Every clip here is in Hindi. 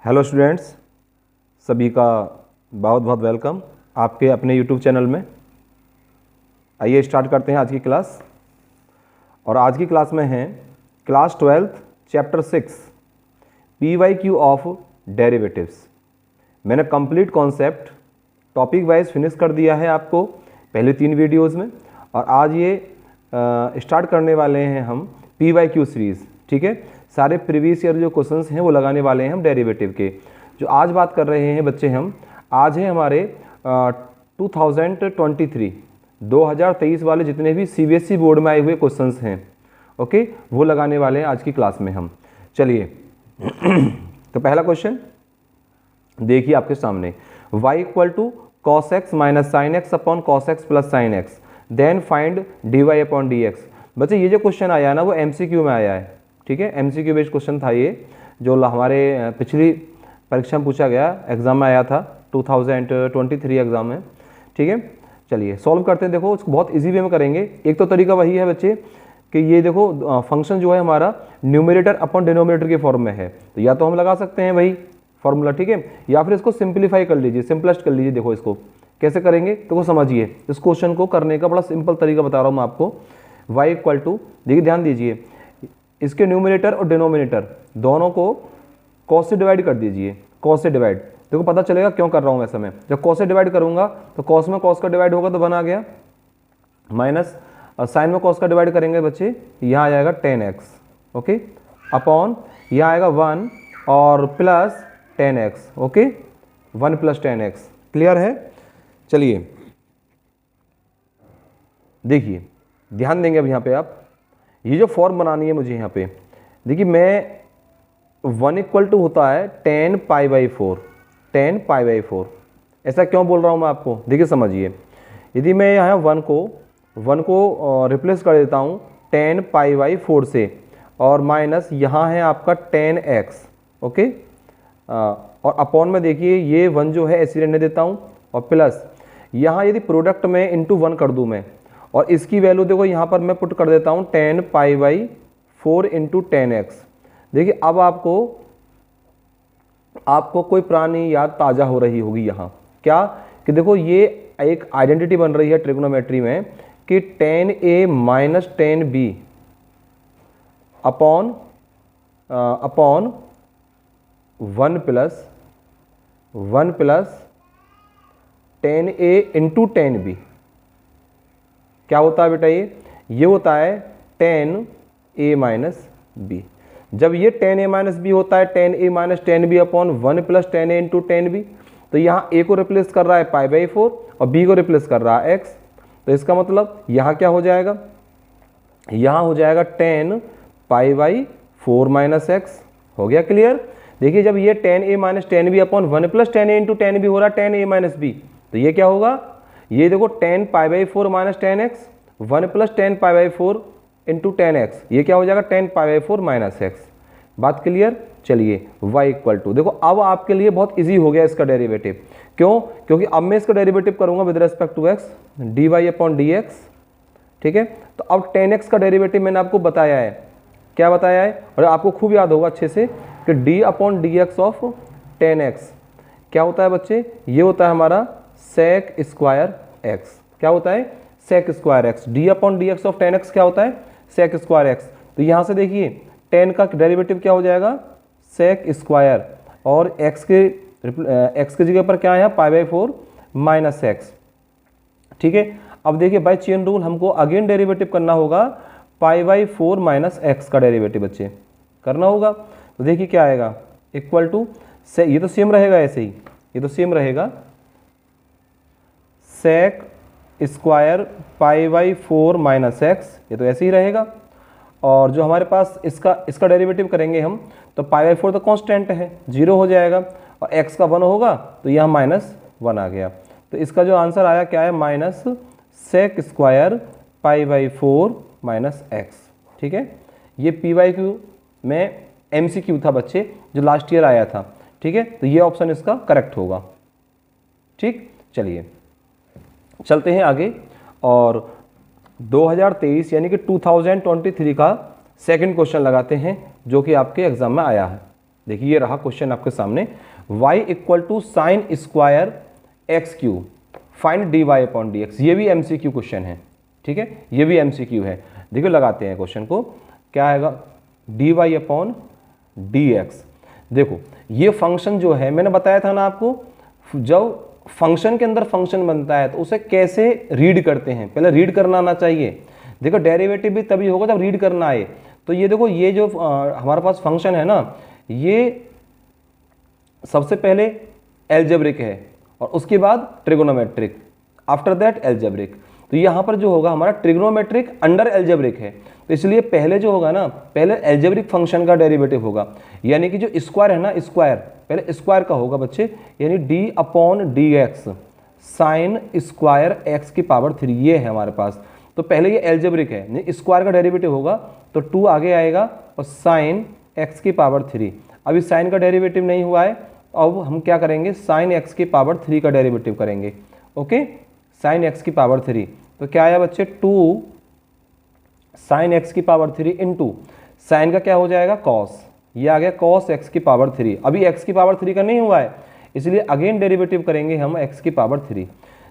हेलो स्टूडेंट्स, सभी का बहुत बहुत वेलकम आपके अपने यूट्यूब चैनल में। आइए स्टार्ट करते हैं आज की क्लास। और आज की क्लास में है class 12th chapter 6 PYQ of derivatives. मैंने complete concept topic wise finish कर दिया है आपको पहले 3 वीडियोज़ में, और आज ये स्टार्ट करने वाले हैं हम PYQ सीरीज़। ठीक है, सारे प्रीवियस ईयर जो क्वेश्चंस हैं वो लगाने वाले हैं हम डेरिवेटिव के। जो आज बात कर रहे हैं बच्चे हम, आज है हमारे 2023 वाले जितने भी CBSE बोर्ड में आए हुए क्वेश्चंस हैं, ओके, वो लगाने वाले हैं आज की क्लास में हम। चलिए तो पहला क्वेश्चन देखिए आपके सामने, y = cos x - sin x upon cos x + sin x then find dy upon dx। बच्चे ये जो क्वेश्चन आया है ना वो MCQ में आया है। ठीक है, MCQ बेस्ड क्वेश्चन था ये, जो हमारे पिछली परीक्षा में पूछा गया, एग्जाम में आया था 2023 एग्जाम में। ठीक है, चलिए सॉल्व करते हैं। देखो उसको बहुत इजी वे में करेंगे। एक तो तरीका वही है बच्चे कि ये देखो फंक्शन जो है हमारा न्यूमरेटर अपॉन डिनोमिनेटर के फॉर्म में है, तो या तो हम लगा सकते हैं वही फॉर्मूला, ठीक है, या फिर इसको सिंप्लीफाई कर लीजिए, सिंपलेस्ट कर लीजिए। देखो इसको कैसे करेंगे तो समझिए, इस क्वेश्चन को करने का बड़ा सिंपल तरीका बता रहा हूँ मैं आपको। y = देखिए ध्यान दीजिए, इसके न्यूमरेटर और डिनोमिनेटर दोनों को cos से डिवाइड कर दीजिए। cos से डिवाइड, देखो पता चलेगा क्यों कर रहा हूँ वैसे मैं। जब cos से डिवाइड करूंगा तो cos में cos का डिवाइड होगा तो 1 आ गया, माइनस साइन में cos का डिवाइड करेंगे बच्चे, यहाँ आ जाएगा 10x, ओके, अपॉन यहाँ आएगा 1 और plus 10x, okay, 1 + 10x। Clear है? चलिए देखिए ध्यान देंगे अब यहाँ पे आप, ये जो फॉर्म बनानी है मुझे यहाँ पे, देखिए मैं 1 = होता है 10π/4, 10π/4। ऐसा क्यों बोल रहा हूँ मैं आपको, देखिए समझिए। यदि मैं यहाँ 1 को रिप्लेस कर देता हूँ 10π/4 से, और माइनस यहाँ है आपका 10x, ओके, और अपॉन में देखिए ये 1 जो है ऐसे रहने देता हूँ, और प्लस यहाँ यदि प्रोडक्ट में इंटू 1 कर दूँ मैं, और इसकी वैल्यू देखो यहाँ पर मैं पुट कर देता हूँ 10π/4 × 10x। देखिए अब आपको कोई पुरानी याद ताज़ा हो रही होगी यहाँ, क्या कि देखो ये एक आइडेंटिटी बन रही है ट्रिग्नोमेट्री में कि 10a - 10b upon 1 + 10a × 10b क्या होता है बेटा, ये होता है 10a - b। जब ये 10a - b होता है 10a - 10b upon 1 + 10a × 10b, तो यहाँ a को रिप्लेस कर रहा है π/4 और b को रिप्लेस कर रहा है x। तो इसका मतलब यहाँ क्या हो जाएगा, यहाँ हो जाएगा 10π/4 - x। हो गया क्लियर? देखिए जब ये 10a - 10b upon 1 + 10a × 10b हो रहा है 10a - b, तो ये क्या होगा, ये देखो 10π/4 - 10x, 1 + 10π/4 × 10x, ये क्या हो जाएगा 10π/4 - x। बात क्लियर? चलिए y = देखो अब आपके लिए बहुत इजी हो गया इसका डेरिवेटिव। क्यों? क्योंकि अब मैं इसका डेरिवेटिव करूंगा with respect to x, dy upon dx। ठीक है, तो अब 10x का डेरिवेटिव मैंने आपको बताया है, क्या बताया है, और आपको खूब याद होगा अच्छे से कि d upon dx of 10x क्या होता है बच्चे, ये होता है हमारा sec² x। क्या होता है? sec² x। d upon dx of 10x क्या होता है? sec² x। तो यहाँ से देखिए 10 का डेरिवेटिव क्या हो जाएगा, sec², और x के जगह पर क्या है π/4 - x। ठीक है, अब देखिए बाय चेन रूल हमको अगेन डेरिवेटिव करना होगा π/4 - x का डेरिवेटिव बच्चे करना होगा। तो देखिए क्या आएगा, इक्वल टू, ये तो सेम रहेगा, ऐसे ही ये तो सेम रहेगा, sec² π/4 - x, ये तो ऐसे ही रहेगा। और जो हमारे पास इसका डेरिवेटिव करेंगे हम, तो π/4 तो कांस्टेंट है, 0 हो जाएगा, और x का 1 होगा तो यहाँ -1 आ गया। तो इसका जो आंसर आया क्या है, -sec² π/4 - x। ठीक है, ये PYQ में MCQ था बच्चे, जो लास्ट ईयर आया था। ठीक है, तो ये ऑप्शन इसका करेक्ट होगा। ठीक, चलिए चलते हैं आगे, और 2023 यानी कि 2023 का सेकंड क्वेश्चन लगाते हैं, जो कि आपके एग्जाम में आया है। देखिए ये रहा क्वेश्चन आपके सामने, y equal to sine square x क्यू, find dy upon d x. ये भी MCQ क्वेश्चन है, ठीक है, ये भी MCQ है। देखो लगाते हैं क्वेश्चन को, क्या आएगा, dy अपॉन डी एक्स। देखो ये फंक्शन जो है, मैंने बताया था ना आपको, जब फंक्शन के अंदर फंक्शन बनता है तो उसे कैसे रीड करते हैं, पहले रीड करना आना चाहिए। देखो डेरिवेटिव भी तभी होगा जब रीड करना आए। तो ये देखो, ये जो हमारे पास फंक्शन है ना, ये सबसे पहले एल्जेब्रिक है और उसके बाद ट्रिगोनोमेट्रिक, आफ्टर दैट एल्जेब्रिक। तो यहाँ पर जो होगा हमारा ट्रिग्नोमेट्रिक अंडर एल्जेब्रिक है, तो इसलिए पहले जो होगा ना, पहले एल्जेब्रिक फंक्शन का डेरिवेटिव होगा, यानी कि जो स्क्वायर है ना, स्क्वायर पहले स्क्वायर का होगा बच्चे, यानी D upon d x sign square x की पावर 3, ये है हमारे पास। तो पहले ये एल्जेब्रिक है, स्क्वायर का डेरिवेटिव होगा तो 2 आगे आएगा और साइन एक्स की पावर 3। अभी साइन का डेरिवेटिव नहीं हुआ है, अब हम क्या करेंगे, साइन एक्स की पावर 3 का डेरिवेटिव करेंगे। ओके, साइन एक्स की पावर 3, तो क्या आया बच्चे, 2 साइन एक्स की पावर 3 इंटू साइन का क्या हो जाएगा, कॉस, ये आ गया कॉस एक्स की पावर 3। अभी एक्स की पावर 3 का नहीं हुआ है, इसलिए अगेन डेरिवेटिव करेंगे हम एक्स की पावर 3।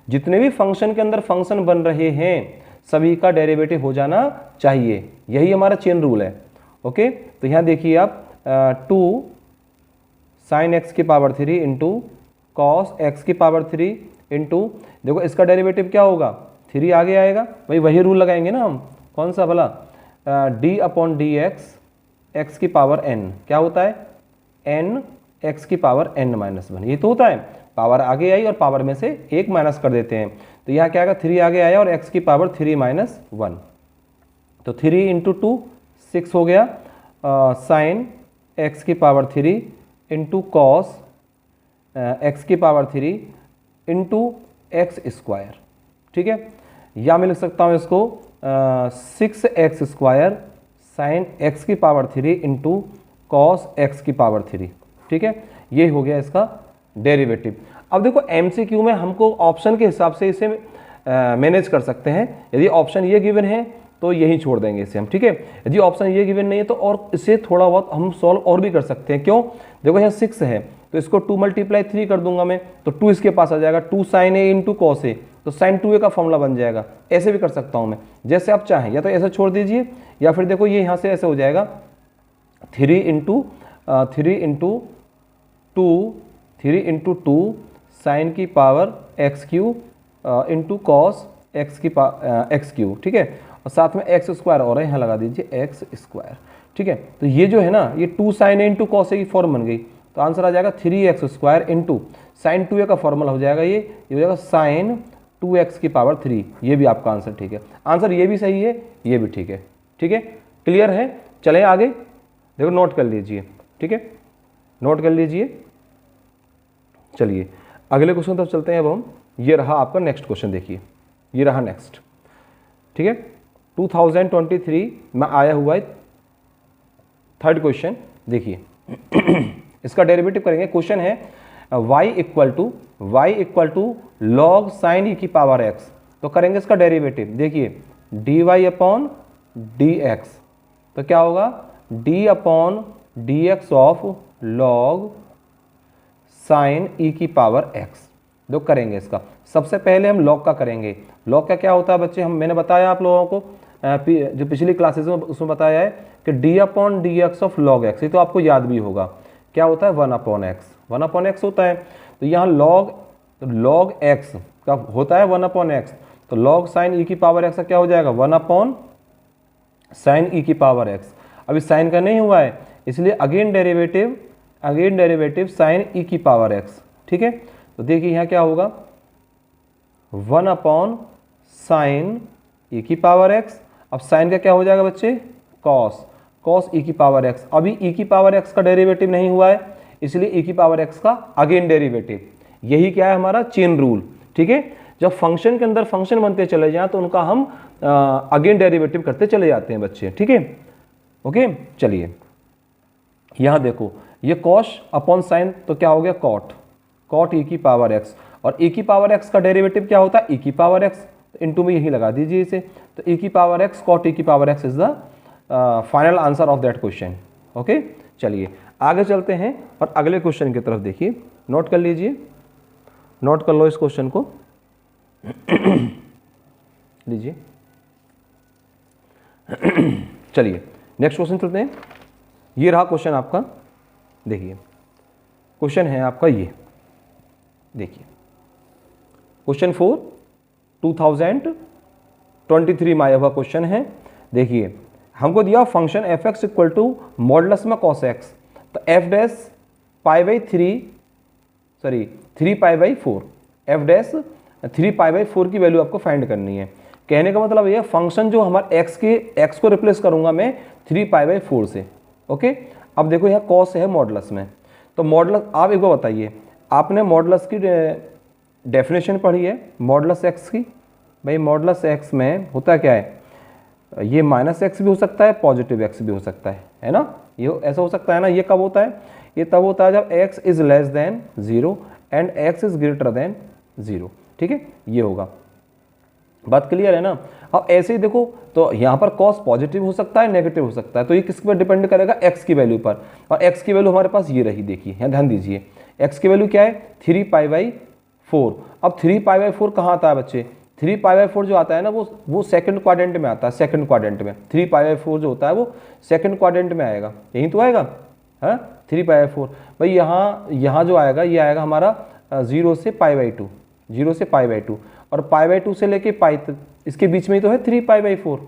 जितने भी फंक्शन के अंदर फंक्शन बन रहे हैं सभी का डेरिवेटिव हो जाना चाहिए, यही हमारा चेन रूल है। ओके, तो यहाँ देखिए आप 2 साइन एक्स की पावर 3 इंटू कॉस एक्स की पावर 3 इंटू, देखो इसका डेरिवेटिव क्या होगा, 3 आगे आएगा, भाई वही रूल लगाएंगे ना हम, कौन सा भला, D upon d x x की पावर n, क्या होता है, n एक्स की पावर n माइनस 1, ये तो होता है, पावर आगे आई और पावर में से एक माइनस कर देते हैं, तो यहाँ क्या आएगा, 3 आगे आया और x की पावर 3 माइनस 1, तो 3 इंटू 2 6 हो गया, साइन एक्स की पावर 3 इंटू कॉस एक्स की पावर 3 इंटू एक्स स्क्वायर, ठीक है, या मैं लिख सकता हूँ इसको 6x स्क्वायर साइन एक्स की पावर 3 इंटू कॉस एक्स की पावर 3, ठीक है, ये हो गया इसका डेरिवेटिव। अब देखो MCQ में हमको ऑप्शन के हिसाब से इसे मैनेज कर सकते हैं, यदि ऑप्शन ये गिवन है तो यही छोड़ देंगे इसे हम, ठीक है, यदि ऑप्शन ये गिवन नहीं है तो और इसे थोड़ा बहुत हम सॉल्व और भी कर सकते हैं। क्यों, देखो यहाँ 6 है तो इसको 2 × 3 कर दूंगा मैं, तो 2 इसके पास आ जाएगा, 2 sign A into cos A, तो साइन 2a का फॉर्मूला बन जाएगा। ऐसे भी कर सकता हूँ मैं, जैसे आप चाहें, या तो ऐसे छोड़ दीजिए या फिर देखो ये यहाँ से ऐसे हो जाएगा 3 इंटू 2 साइन की power x Q into cos x Q, ठीक है, और साथ में एक्स स्क्वायर और है, यहाँ लगा दीजिए एक्स स्क्वायर, ठीक है। तो ये जो है ना, ये 2 sign A into cos A की फॉर्म बन गई, तो आंसर आ जाएगा 3x square into sine 2a का फॉर्मूला हो जाएगा, ये हो जाएगा साइन 2x की पावर 3, ये भी आपका आंसर ठीक है। आंसर ये भी सही है, ये भी ठीक है, ठीक है, क्लियर है। चलें आगे, देखो नोट कर लीजिए, ठीक है, नोट कर लीजिए। चलिए अगले क्वेश्चन तरफ चलते हैं अब हम। ये रहा आपका नेक्स्ट क्वेश्चन, देखिए ये रहा नेक्स्ट, ठीक है, 2023 में आया हुआ है 3rd क्वेश्चन। देखिए इसका डेरिवेटिव करेंगे। क्वेश्चन है y equal to log sine e की पावर x, तो करेंगे इसका डेरिवेटिव। देखिए dy अपॉन डी एक्स, तो क्या होगा, d upon d x of log sine e की पावर x। जो करेंगे इसका, सबसे पहले हम लॉग का करेंगे। लॉग का क्या होता है बच्चे, मैंने बताया आप लोगों को जो पिछली क्लासेस में, उसमें बताया है कि d upon d x of log x, ये तो आपको याद भी होगा, क्या होता है 1 अपॉन x होता है। तो यहाँ लॉग x का होता है 1 अपॉन x, तो लॉग साइन ई की पावर x का क्या हो जाएगा 1 अपॉन साइन ई की पावर x। अभी साइन का नहीं हुआ है, इसलिए अगेन डेरिवेटिव साइन ई की पावर x, ठीक है। तो देखिए यहाँ क्या होगा 1 अपॉन साइन ई की पावर x। अब साइन का क्या हो जाएगा बच्चे, कॉस ई की पावर x। अभी ई की पावर x का डेरिवेटिव नहीं हुआ है, इसलिए ई की पावर x का अगेन डेरिवेटिव। यही क्या है हमारा चेन रूल, ठीक है। जब फंक्शन के अंदर फंक्शन बनते चले जाएं तो उनका हम अगेन डेरिवेटिव करते चले जाते हैं बच्चे, ठीक है। ओके, चलिए यहाँ देखो ये कॉस अपॉन साइन, तो क्या हो गया कॉट ई की पावर x, और ई की पावर x का डेरिवेटिव क्या होता है ई की पावर x, इनटू में यही लगा दीजिए इसे, तो ई की पावर x कॉट ई की power x is the final answer of that question. Okay, चलिए आगे चलते हैं और अगले क्वेश्चन की तरफ देखिए, नोट कर लीजिए, नोट कर लो इस क्वेश्चन को लीजिए। चलिए नेक्स्ट क्वेश्चन चलते हैं। ये रहा क्वेश्चन आपका, देखिए क्वेश्चन है आपका ये, देखिए क्वेश्चन 4 2023 में आया हुआ क्वेश्चन है। देखिए हमको दिया function f x equal to modulus में कॉस एक्स, तो f dash pi by 3 pi by 4, f dash 3 pi by 4 की वैल्यू आपको फाइंड करनी है। कहने का मतलब ये फंक्शन जो हमारे एक्स को रिप्लेस करूंगा मैं 3 पाई बाई 4 से। ओके, अब देखो यहाँ कॉस है मॉडुलस में, तो मॉडुलस आप एक बार बताइए, आपने मॉडुलस की डेफिनेशन पढ़ी है मॉडुलस एक्स की? भाई मॉडुलस एक्स में होता क्या है, ये माइनस एक्स भी हो सकता है, पॉजिटिव एक्स भी हो सकता है ना, ये ऐसा हो सकता है ना। ये कब होता है, ये तब होता है जब x is less than 0 and x is greater than 0, ठीक है, ये होगा। बात क्लियर है ना। अब ऐसे ही देखो, तो यहाँ पर cos पॉजिटिव हो सकता है, नेगेटिव हो सकता है, तो ये किस पर डिपेंड करेगा, x की वैल्यू पर, और x की वैल्यू हमारे पास ये रही, देखिए यहाँ ध्यान दीजिए, x की वैल्यू क्या है 3 पाई बाई 4। अब 3 पाई बाई 4 कहाँ आता है बच्चे, 3 पाई बाई 4 जो आता है ना वो सेकंड क्वाड्रेंट में आता है, सेकंड क्वाड्रेंट में 3 पाई बाई 4 जो होता है वो सेकंड क्वाड्रेंट में आएगा, यही तो आएगा, हाँ 3 पाई बाई 4। भाई यहाँ जो आएगा ये आएगा हमारा 0 से पाई बाई 2, 0 से पाई बाई 2, और पाई बाई 2 से लेके पाई तक इसके बीच में ही तो है 3 पाई बाई 4,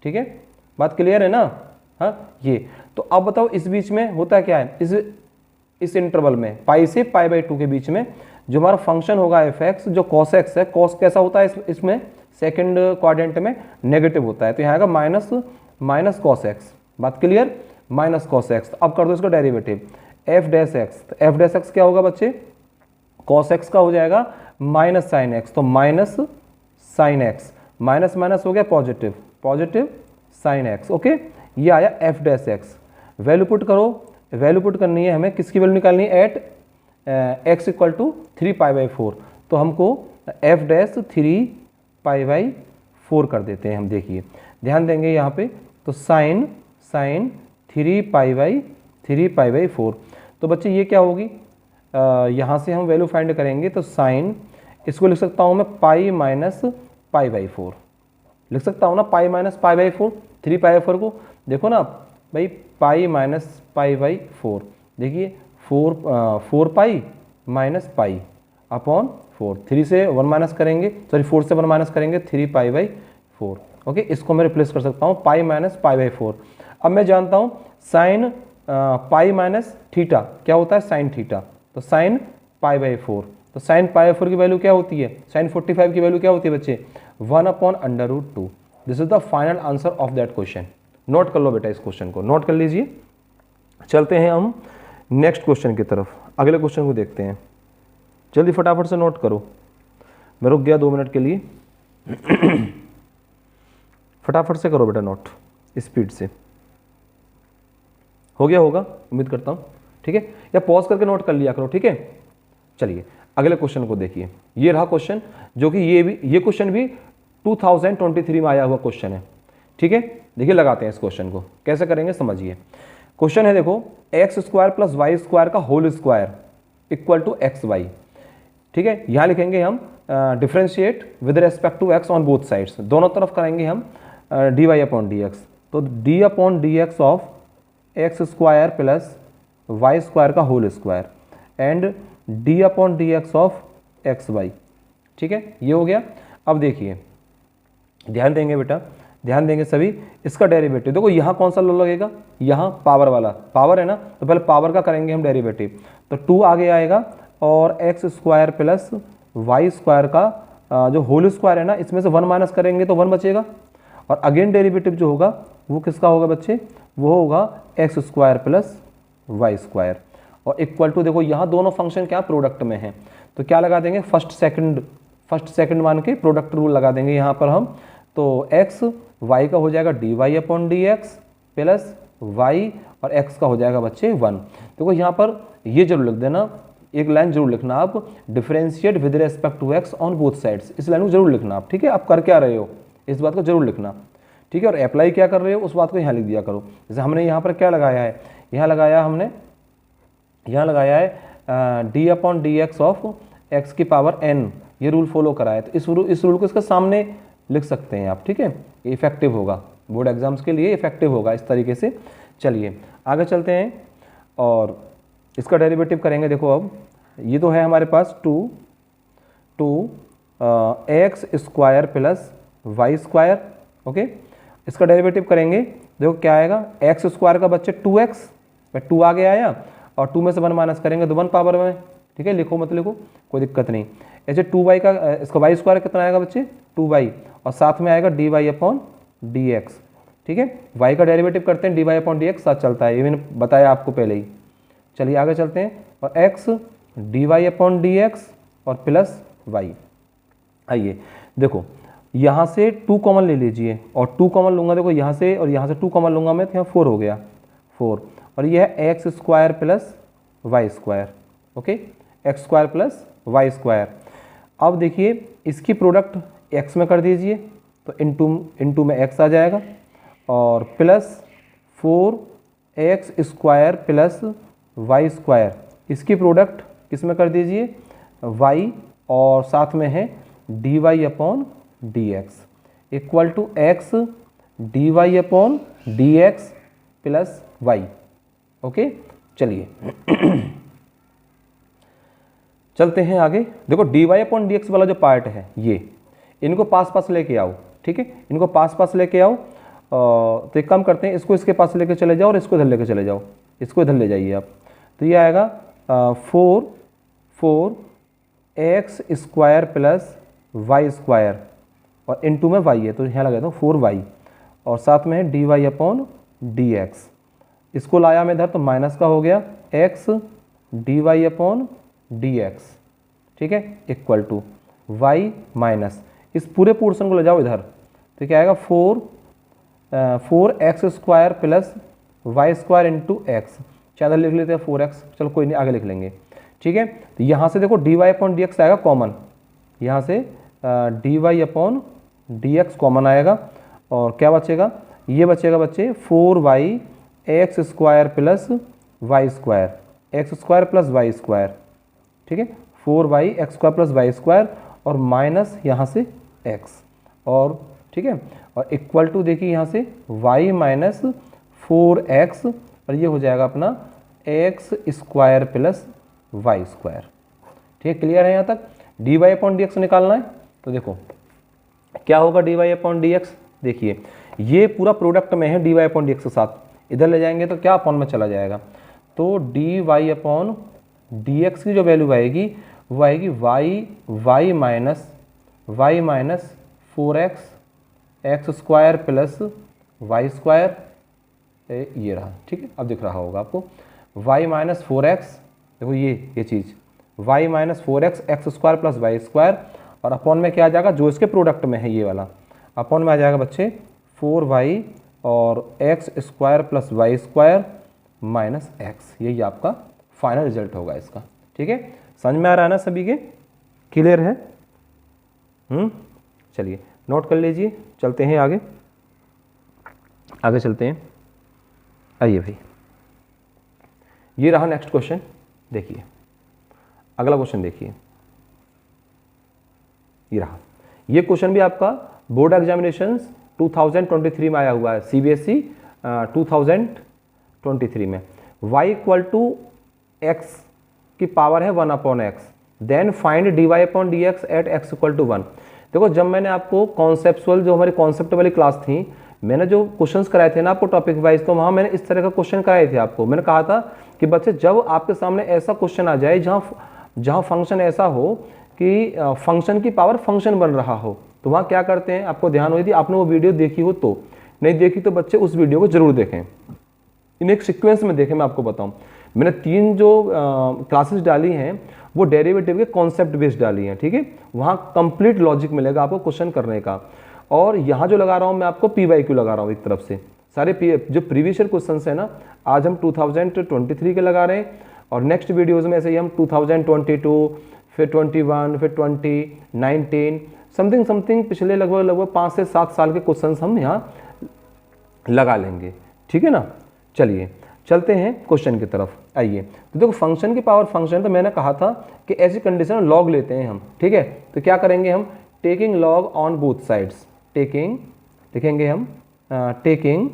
ठीक है, बात क्लियर है ना। हाँ ये तो अब बताओ इस बीच में होता क्या है, इस इंटरवल में पाई से पाई बाई 2 के बीच में जो हमारा फंक्शन होगा एफ एक्स, जो कॉस एक्स है, कॉस कैसा होता है इसमें सेकंड क्वाड्रेंट में नेगेटिव होता है, तो यहाँ आएगा माइनस कॉस एक्स, बात क्लियर, माइनस कॉस एक्स। अब कर दो इसका डेरिवेटिव एफ डैश एक्स, तो एफ डैश एक्स क्या होगा बच्चे, कॉस एक्स का हो जाएगा माइनस साइन एक्स, तो minus sine x, minus minus हो गया positive, positive sine x. Okay, ये आया F dash x. Value put करो, वैल्यू पुट करनी है हमें, किसकी वैल्यू निकालनी है, eight x equal to 3 pi by 4, तो हमको एफ डैश 3 पाई बाई 4 कर देते हैं हम। देखिए ध्यान देंगे यहाँ पे, तो साइन 3 पाई बाई 4, तो बच्चे ये क्या होगी, यहाँ से हम वैल्यू फाइंड करेंगे, तो साइन इसको लिख सकता हूँ मैं पाई माइनस पाई बाई 4 लिख सकता हूँ ना, pi minus pi by 4, 3 pi by 4 को देखो ना भाई, पाई माइनस पाई बाई 4, देखिए 4 पाई माइनस पाई अपॉन 4, 3 से 1 माइनस करेंगे, सॉरी 4 से 1 माइनस करेंगे 3 पाई बाई 4। ओके, इसको मैं रिप्लेस कर सकता हूँ पाई माइनस पाई बाई 4। अब मैं जानता हूँ साइन पाई माइनस थीटा क्या होता है, साइन थीटा, तो साइन पाई बाई 4, तो साइन पाई बाई 4 की वैल्यू क्या होती है, साइन 45 की वैल्यू क्या होती है बच्चे, 1 upon under root 2। This is the final answer of that question. Note कर लो बेटा, इस क्वेश्चन को नोट कर लीजिए। चलते हैं हम नेक्स्ट क्वेश्चन की तरफ, अगले क्वेश्चन को देखते हैं, जल्दी फटाफट से नोट करो, मैं रुक गया 2 मिनट के लिए फटाफट से करो बेटा नोट, स्पीड से, हो गया होगा उम्मीद करता हूँ, ठीक है, या पॉज करके नोट कर लिया करो, ठीक है। चलिए अगले क्वेश्चन को देखिए, ये रहा क्वेश्चन, जो कि ये क्वेश्चन भी 2023 में आया हुआ क्वेश्चन है, ठीक है। देखिए लगाते हैं इस क्वेश्चन को, कैसे करेंगे समझिए। क्वेश्चन है देखो, x square plus y square का whole square equal to x y, ठीक है। यहाँ लिखेंगे हम differentiate with respect to x on both sides, दोनों तरफ करेंगे हम d y upon d x, तो d upon d x of x square plus y square का whole square and d upon d x of x y, ठीक है, ये हो गया। अब देखिए ध्यान देंगे बेटा, ध्यान देंगे सभी, इसका डेरिवेटिव देखो, यहाँ कौन सा लॉ लगेगा, यहाँ पावर वाला, पावर है ना, तो पहले पावर का करेंगे हम डेरिवेटिव, तो 2 आगे आएगा, और x square plus y square का जो होल स्क्वायर है ना, इसमें से 1 माइनस करेंगे तो 1 बचेगा, और अगेन डेरिवेटिव जो होगा वो किसका होगा बच्चे, वो होगा x square plus y square, और इक्वल टू, देखो यहाँ दोनों फंक्शन क्या प्रोडक्ट में हैं, तो क्या लगा देंगे, फर्स्ट सेकंड मान के प्रोडक्ट रूल लगा देंगे यहाँ पर हम, तो एक्स वाई का हो जाएगा d y upon d x plus y, और एक्स का हो जाएगा बच्चे 1। देखो यहाँ पर ये जरूर लिख देना, एक लाइन जरूर लिखना आप, differentiate with respect to x on both sides, इस लाइन को जरूर लिखना आप, ठीक है। आप कर क्या रहे हो इस बात को जरूर लिखना, ठीक है, और अप्लाई क्या कर रहे हो उस बात को यहाँ लिख दिया करो। जैसे हमने यहाँ पर क्या लगाया है, यहाँ लगाया हमने यहाँ लगाया है d upon d x of x की पावर n, ये रूल फॉलो करा है। तो इस रूल को इसके सामने लिख सकते हैं आप, ठीक है। ये इफेक्टिव होगा, बोर्ड एग्जाम्स के लिए इफेक्टिव होगा इस तरीके से। चलिए आगे चलते हैं और इसका डेरिवेटिव करेंगे। देखो अब ये तो है हमारे पास 2 x square plus y square, okay. इसका डेरिवेटिव करेंगे, देखो क्या आएगा, एक्स स्क्वायर का बच्चे 2x, 2 आगे आया और 2 में से 1 माइनस करेंगे तो 1 पावर में, ठीक है। लिखो मत लिखो, कोई दिक्कत नहीं। ऐसे 2y का इसका वाई स्क्वायर कितना आएगा बच्चे, 2y, और साथ में आएगा dy अपॉन dx, ठीक है। y का डेरिवेटिव करते हैं, dy अपॉन dx साथ चलता है, ये मैंने बताया आपको पहले ही। चलिए आगे चलते हैं, और x dy अपॉन dx और प्लस y। आइए देखो यहाँ से 2 कॉमन ले लीजिए, और 2 कॉमन लूँगा, देखो यहाँ से और यहाँ से 2 कॉमन लूँगा मैं, तो यहाँ 4 हो गया, 4, और ये है x square plus y square, okay, x square plus y square. अब देखिए इसकी प्रोडक्ट x में कर दीजिए, तो इंटू में x आ जाएगा, और plus 4x square plus y square, इसकी प्रोडक्ट किस में कर दीजिए, y, और साथ में है dy upon dx equal to x dy upon dx plus y, okay. चलिए चलते हैं आगे। देखो dy अपॉन dx वाला जो पार्ट है, ये इनको पास लेके आओ, ठीक है, इनको पास लेके आओ। तो एक काम करते हैं, इसको इसके पास लेके चले जाओ और इसको इधर लेके चले जाओ, इसको इधर ले जाइए आप। तो ये आएगा 4x square plus y square, और इनटू में y है तो यहाँ लगा दो 4y, और साथ में है dy अपॉन dx, इसको लाया मैं इधर तो माइनस का हो गया x dy अपॉन dx, ठीक है, इक्वल टू y माइनस, इस पूरे पोर्शन को ले जाओ इधर, तो क्या आएगा 4x square plus y square into x, चाहे लिख लेते हैं 4x, चलो कोई नहीं आगे लिख लेंगे, ठीक है। तो यहाँ से देखो dy अपॉन dx आएगा कॉमन, यहाँ से dy अपॉन dx कॉमन आएगा, और क्या बचेगा, ये बचेगा बच्चे 4y x square plus y square, x square plus y square, ठीक है, 4y x square plus y square, और माइनस यहाँ से x, और ठीक है, और इक्वल टू देखिए यहाँ से y माइनस 4x, और ये हो जाएगा अपना x square plus y square, ठीक है। क्लियर है यहाँ तक। dy अपॉन dx निकालना है, तो देखो क्या होगा dy अपॉन dx, देखिए ये पूरा प्रोडक्ट में है dy अपॉन dx के साथ, इधर ले जाएंगे तो क्या अपॉन में चला जाएगा, तो dy अपॉन dx की जो वैल्यू आएगी वो आएगी y minus 4x x square plus y square, ये रहा, ठीक है। अब दिख रहा होगा आपको y माइनस 4x, देखो ये चीज़ y minus 4x x square plus y square, और अपॉन में क्या आ जाएगा, जो इसके प्रोडक्ट में है ये वाला, अपॉन में आ जाएगा बच्चे 4y और x square plus y square minus x, यही आपका फाइनल रिजल्ट होगा इसका, ठीक है। समझ में आ रहा है ना सभी के, क्लियर है। चलिए नोट कर लीजिए, चलते हैं आगे चलते हैं। आइए भाई, ये रहा नेक्स्ट क्वेश्चन, देखिए अगला क्वेश्चन देखिए, ये रहा। ये क्वेश्चन भी आपका बोर्ड एग्जामिनेशंस 2023 में आया हुआ है, CBSE 2023 में। y इक्वल टू एक्स की पावर है 1 upon x, then find dy upon dx at x equal to 1। देखो जब मैंने आपको कॉन्सेप्चुअल जो हमारी कॉन्सेप्ट वाली क्लास थी, मैंने जो क्वेश्चंस कराए थे ना आपको टॉपिक वाइज, तो वहाँ मैंने इस तरह का क्वेश्चन कराए थे आपको। मैंने कहा था कि बच्चे जब आपके सामने ऐसा क्वेश्चन आ जाए जहाँ फंक्शन ऐसा हो कि फंक्शन की पावर फंक्शन बन रहा हो, तो वहाँ क्या करते हैं, आपको ध्यान हो, यदि आपने वो वीडियो देखी हो तो, नहीं देखी तो बच्चे उस वीडियो को जरूर देखें, इन्हें एक सीक्वेंस में देखें। मैं आपको बताऊं, मैंने 3 जो क्लासेस डाली हैं वो डेरिवेटिव के कॉन्सेप्ट बेस्ड डाली हैं, ठीक है। वहाँ कंप्लीट लॉजिक मिलेगा आपको क्वेश्चन करने का, और यहाँ जो लगा रहा हूँ मैं आपको PYQ लगा रहा हूँ एक तरफ से, सारे जो प्रीवियस ईयर क्वेश्चन है ना, आज हम 2023 के लगा रहे हैं, और नेक्स्ट वीडियोज़ में ऐसे ही हम 2022, फिर 21, फिर 20, 19 समथिंग पिछले लगभग 5 से 7 साल के क्वेश्चंस हम यहाँ लगा लेंगे, ठीक है ना। चलिए चलते हैं क्वेश्चन की तरफ। आइए, तो देखो फंक्शन की पावर फंक्शन, तो मैंने कहा था कि ऐसी कंडीशन में लॉग लेते हैं हम, ठीक है। तो क्या करेंगे हम, taking log on both sides, लिखेंगे हम taking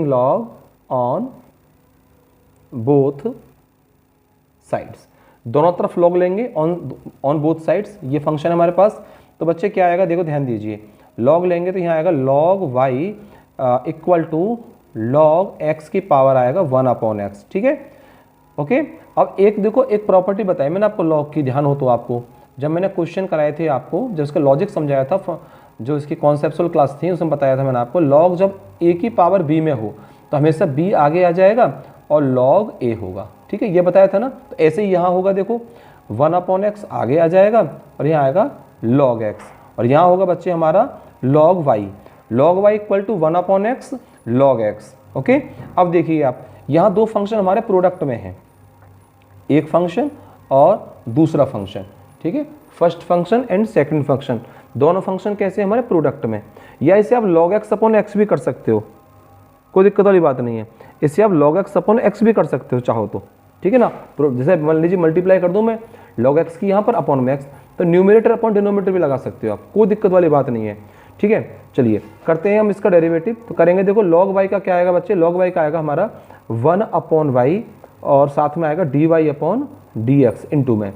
log on both sides, दोनों तरफ लॉग लेंगे ऑन बोथ साइड्स। ये फंक्शन है हमारे पास। तो बच्चे क्या आएगा, देखो ध्यान दीजिए, लॉग लेंगे तो यहाँ आएगा log y equal to log x की पावर आएगा 1/x, ठीक है। ओके, अब एक देखो एक प्रॉपर्टी बताई मैंने आपको लॉग की, ध्यान हो तो आपको, जब मैंने क्वेश्चन कराए थे आपको, जब इसका लॉजिक समझाया था, जो इसकी कॉन्सेप्चुअल क्लास थी उसमें बताया था मैंने आपको, लॉग जब a की पावर b में हो तो हमेशा b आगे आ जाएगा और लॉग a होगा, ठीक है, ये बताया था ना। तो ऐसे ही यहाँ होगा, देखो 1/x आगे आ जाएगा और यहाँ आएगा log x, और यहाँ होगा बच्चे हमारा log y equal to 1/x log x। Okay, अब देखिए आप, यहाँ दो फंक्शन हमारे प्रोडक्ट में हैं, एक फंक्शन और दूसरा फंक्शन, ठीक है, first function and second function, दोनों फंक्शन कैसे हमारे प्रोडक्ट में, या इसे आप log x/x भी कर सकते हो, कोई दिक्कत वाली बात नहीं है। इसे आप log x/x भी कर सकते हो चाहो तो, ठीक है ना। जैसे मान लीजिए मल्टीप्लाई कर दूं मैं log x की यहाँ पर अपॉन में x, तो न्यूमरेटर अपॉन डिनोमिनेटर भी लगा सकते हो आप, कोई दिक्कत वाली बात नहीं है, ठीक है। चलिए करते हैं हम इसका डेरिवेटिव। तो करेंगे, देखो log y का क्या आएगा बच्चे, log y का आएगा हमारा 1/y और साथ में आएगा dy/dx इंटू में,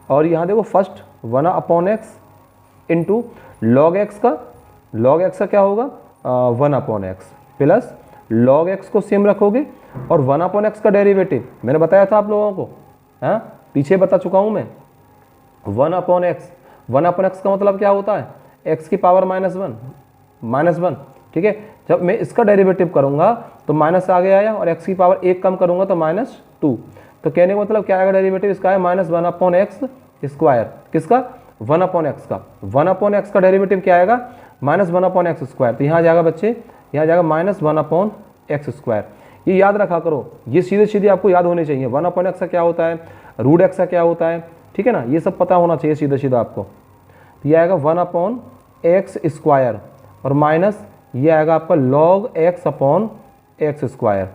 और यहाँ देखो first 1/x into log x का क्या होगा 1/x प्लस log x को सेम रखोगे और 1/x का डेरिवेटिव मैंने बताया था आप लोगों को, हाँ पीछे बता चुका हूँ मैं, 1/x का मतलब क्या होता है, x की पावर -1, ठीक है। जब मैं इसका डेरिवेटिव करूंगा तो माइनस आगे आया और x की पावर 1 कम करूंगा तो -2, तो कहने का मतलब क्या आएगा डेरिवेटिव इसका है -1/x स्क्वायर, किसका 1/x का, 1/x का डेरिवेटिव क्या आएगा -1/x स्क्वायर। तो यहाँ जाएगा बच्चे, यहाँ जाएगा -1/x स्क्वायर। ये याद रखा करो, ये सीधे सीधे आपको याद होने चाहिए, 1/x का क्या होता है, √x का क्या होता है, ठीक है ना, ये सब पता होना चाहिए सीधा सीधा आपको। तो ये आएगा 1/x स्क्वायर और माइनस ये आएगा आपका log x/x स्क्वायर।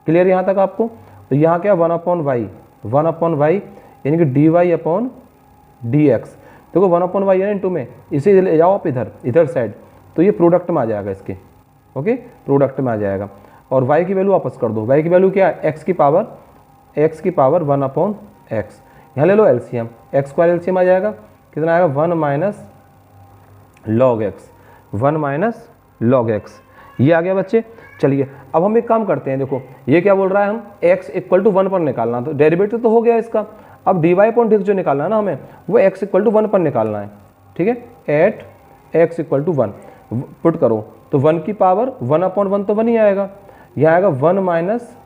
क्लियर यहाँ तक आपको। तो यहाँ क्या 1/y यानी कि dy/dx, देखो 1/y है इंटू में, इसे ले जाओ आप इधर साइड, तो ये प्रोडक्ट में आ जाएगा इसके, ओके प्रोडक्ट में आ जाएगा। और y की वैल्यू वापस कर दो, y की वैल्यू क्या है x की पावर 1/x, यहाँ ले लो एलसीएम, x स्क्वायर एलसीएम आ जाएगा, कितना आएगा 1 log x, ये आ गया बच्चे। चलिए अब हम एक काम करते हैं, देखो ये क्या बोल रहा है, हम x इक्वल टू 1 पर निकालना, तो डेरिवेटिव तो हो गया इसका, अब dy/dx जो निकालना है ना हमें, वो x इक्वल टू 1 पर निकालना है, ठीक है, at x equal to 1 put करो, तो 1 की पावर 1/1 तो 1 ही आएगा, यहाँ आएगा 1 माइनस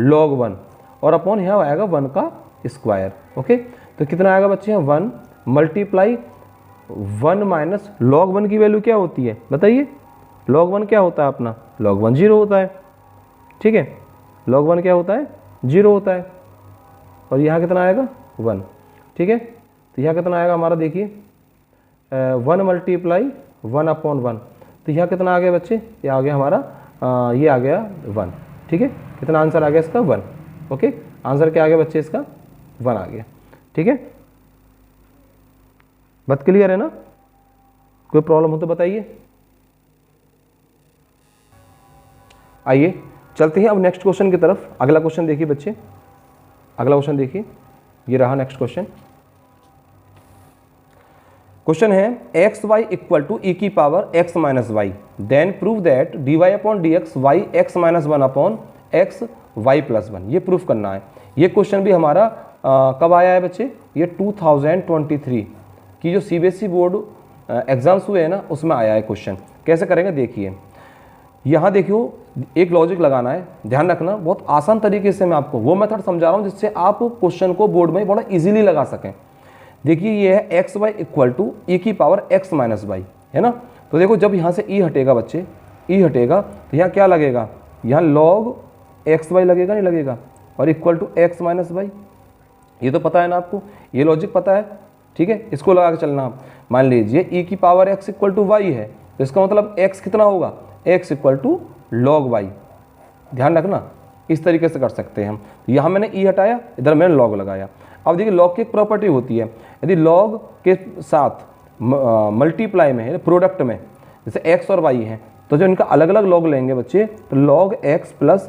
log 1 और अपॉन यहाँ आएगा 1 का स्क्वायर, ओके। तो कितना आएगा बच्चे यहाँ 1 मल्टीप्लाई 1 माइनस log 1 की वैल्यू क्या होती है बताइए, log 1 क्या होता है अपना, log 1 0 होता है, ठीक है, log 1 क्या होता है 0 होता है, और यहाँ कितना आएगा 1, ठीक है। तो यहाँ कितना आएगा हमारा, देखिए 1 मल्टीप्लाई 1/1, तो यहाँ कितना आ गया बच्चे, ये आ गया हमारा ये आ गया 1, ठीक है। कितना आंसर आ गया इसका 1, ओके, आंसर क्या आ गया बच्चे इसका 1 आ गया, ठीक है। बात क्लियर है ना, कोई प्रॉब्लम हो तो बताइए। आइए चलते हैं अब नेक्स्ट क्वेश्चन की तरफ। अगला क्वेश्चन देखिए बच्चे, अगला क्वेश्चन देखिए, ये रहा नेक्स्ट क्वेश्चन। क्वेश्चन है xy इक्वल टू e की power x minus y, then prove that dy/dx y x minus 1/x y plus 1, ये प्रूफ करना है। ये क्वेश्चन भी हमारा कब आया है बच्चे, ये 2023 की जो CBSE बोर्ड एग्जाम्स हुए हैं ना उसमें आया है क्वेश्चन। कैसे करेंगे देखिए, यहाँ देखियो एक लॉजिक लगाना है, ध्यान रखना, बहुत आसान तरीके से मैं आपको वो मेथड समझा रहा हूँ जिससे आप क्वेश्चन को बोर्ड में बड़ा इजीली लगा सकें। देखिए ये है xy इक्वल टू e की पावर x माइनस वाई, है ना। तो देखो जब यहाँ से e हटेगा बच्चे, e हटेगा तो यहाँ क्या लगेगा, यहाँ log xy लगेगा, नहीं लगेगा, और equal to x minus y, ये तो पता है ना आपको, ये लॉजिक पता है, ठीक है। इसको लगा के चलना आप। मान लीजिए e की power x equal to y है, तो इसका मतलब x कितना होगा, x equal to log y, ध्यान रखना इस तरीके से कर सकते हैं हम। यहाँ मैंने e हटाया, इधर मैंने log लगाया। अब देखिए log की एक प्रॉपर्टी होती है, यदि log के साथ मल्टीप्लाई में है, प्रोडक्ट में, जैसे x और y है, तो जो इनका अलग अलग log लेंगे बच्चे तो log x plus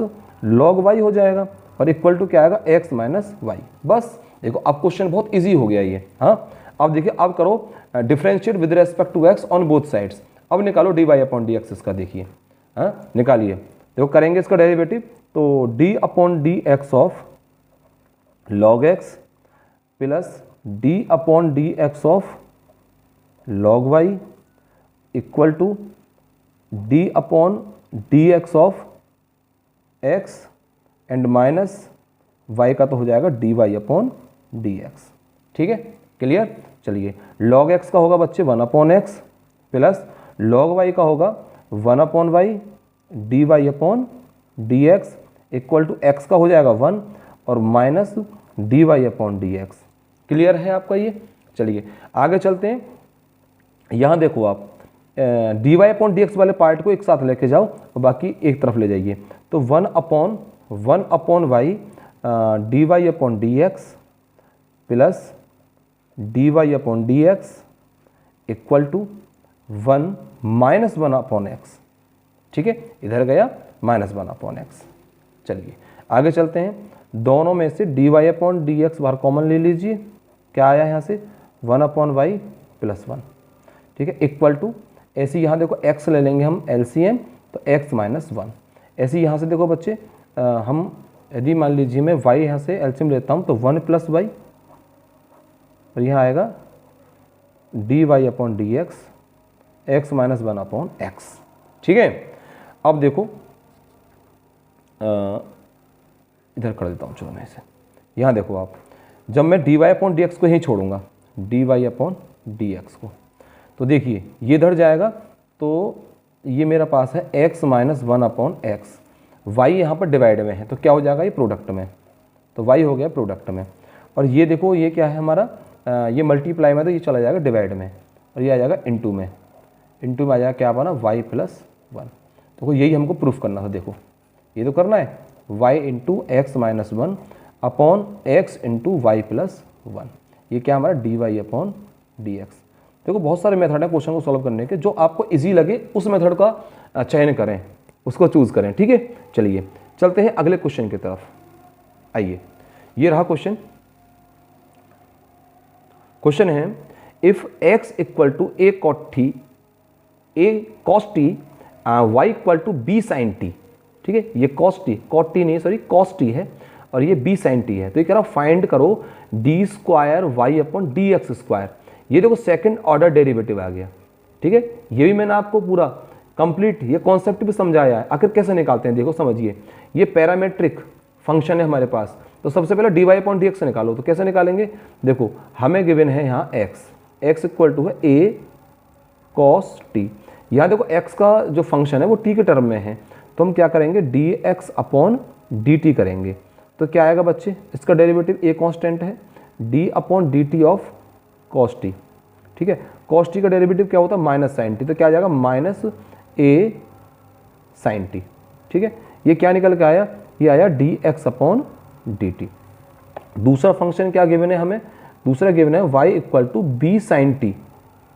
log y हो जाएगा और इक्वल टू क्या आएगा x माइनस वाई। बस देखो अब क्वेश्चन बहुत इजी हो गया ये। हाँ, अब देखिए अब करो differentiate with respect to x on both sides. अब निकालो dy अपॉन डी एक्स इसका, देखिए हाँ निकालिए। देखो करेंगे इसका डेरिवेटिव तो d upon d x of log x plus d upon d x of log y equal to d upon d x of x and minus y का तो हो जाएगा dy अपॉन डी एक्स। ठीक है, क्लियर। चलिए log x का होगा बच्चे 1 upon x plus log y का होगा 1 upon y d y upon d x equal to x का हो जाएगा 1 और minus d y upon d x. Clear है आपका ये। चलिए आगे चलते हैं। यहाँ देखो आप d y upon d x वाले पार्ट को एक साथ लेके जाओ और बाकी एक तरफ ले जाइए। तो 1 upon y d y upon d x plus d y upon d x equal to 1 minus 1 upon x. ठीक है, इधर गया माइनस 1 अपॉन एक्स। चलिए आगे चलते हैं। दोनों में से d y upon d x बाहर कॉमन ले लीजिए, क्या आया यहाँ से 1 अपॉन वाई प्लस 1। ठीक है, इक्वल टू ऐसे यहाँ देखो x ले लेंगे हम एलसीएम तो x माइनस 1। ऐसे यहाँ से देखो बच्चे हम यदि मान लीजिए मैं y यहाँ से एलसीएम लेता हूँ तो 1 प्लस वाई और यहाँ आएगा d y upon d x x minus 1 upon x. ठीक है, अब देखो इधर कर देता हूँ, चलो मैं इसे यहाँ देखो आप, जब मैं d y upon d x को यहीं छोड़ूंगा d y upon d x को, तो देखिए ये इधर जाएगा तो ये मेरा पास है x minus 1 upon x. Y यहाँ पर डिवाइड में है तो क्या हो जाएगा ये प्रोडक्ट में, तो y हो गया प्रोडक्ट में। और ये देखो ये क्या है हमारा ये मल्टीप्लाई में तो ये चला जाएगा डिवाइड में और ये आ जाएगा इनटू में आ जाएगा क्या बना y प्लस 1। तो यही हमको प्रूफ करना था। देखो ये तो करना है y into x minus 1 upon x into y plus 1। ये क्या हमारा d y upon d x. देखो बहुत सारे मेथड है क्वेश्चन को सॉल्व करने के, जो आपको इजी लगे उस मेथड का चयन करें, उसको चूज करें। ठीक है, चलिए चलते हैं अगले क्वेश्चन की तरफ। आइए ये रहा क्वेश्चन। क्वेश्चन है if x equal to a cos t y equal to b sin t। ठीक है, ये cos t नहीं सॉरी cos t है और ये b sin t है। तो ये कह रहा फाइंड करो d square y upon d x square. ये देखो सेकंड ऑर्डर डेरिवेटिव आ गया। ठीक है, ये भी मैंने आपको पूरा कंप्लीट ये कॉन्सेप्ट भी समझाया है। आखिर कैसे निकालते हैं देखो समझिए, ये पैरामेट्रिक फंक्शन है हमारे पास, तो सबसे पहले d y upon d x निकालो। तो कैसे निकालेंगे, देखो हमें गिवन है यहाँ x इक्वल टू है a cos t। यहाँ देखो x का जो फंक्शन है वो t के टर्म में है, तो हम क्या करेंगे D x upon d T करेंगे। तो क्या आएगा बच्चे, इसका डेरिवेटिव a कांस्टेंट है d upon d t of cos t। ठीक है, cos t का डेरिवेटिव क्या होता है माइनस साइन टी, तो क्या आ जाएगा माइनस a साइन टी। ठीक है, ये क्या निकल के आया, ये आया d x upon d t. दूसरा फंक्शन क्या गिवन है हमें, दूसरा गिवन है y equal to b sine t.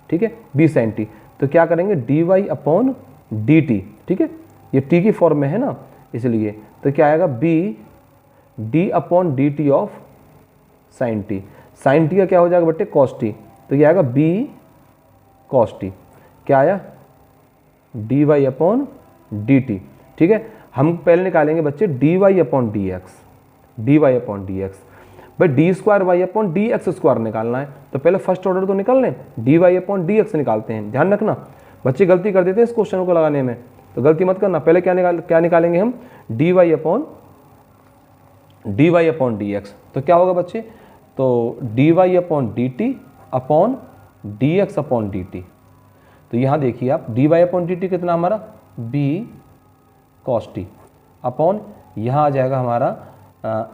ठीक है, बी साइन टी, तो क्या करेंगे d y upon d t. ठीक है, ये t की फॉर्म में है ना इसलिए, तो क्या आएगा b d upon d t of sine t. Sine t का क्या हो जाएगा बट्टे कॉस टी, तो ये आएगा b कॉस टी। क्या आया d y upon d t. ठीक है, हम पहले निकालेंगे बच्चे d y upon d x, d y upon d x. भाई d square y upon d x square निकालना है, तो पहले फर्स्ट ऑर्डर तो निकाल लें, d y upon d x निकालते हैं। ध्यान रखना बच्चे गलती कर देते हैं इस क्वेश्चन को लगाने में, तो गलती मत करना। पहले क्या निकालेंगे हम d y upon d x. तो क्या होगा बच्चे, तो d y upon d t upon d x upon d t. तो यहाँ देखिए आप d y upon d t कितना हमारा बी कॉस टी अपॉन यहाँ आ जाएगा हमारा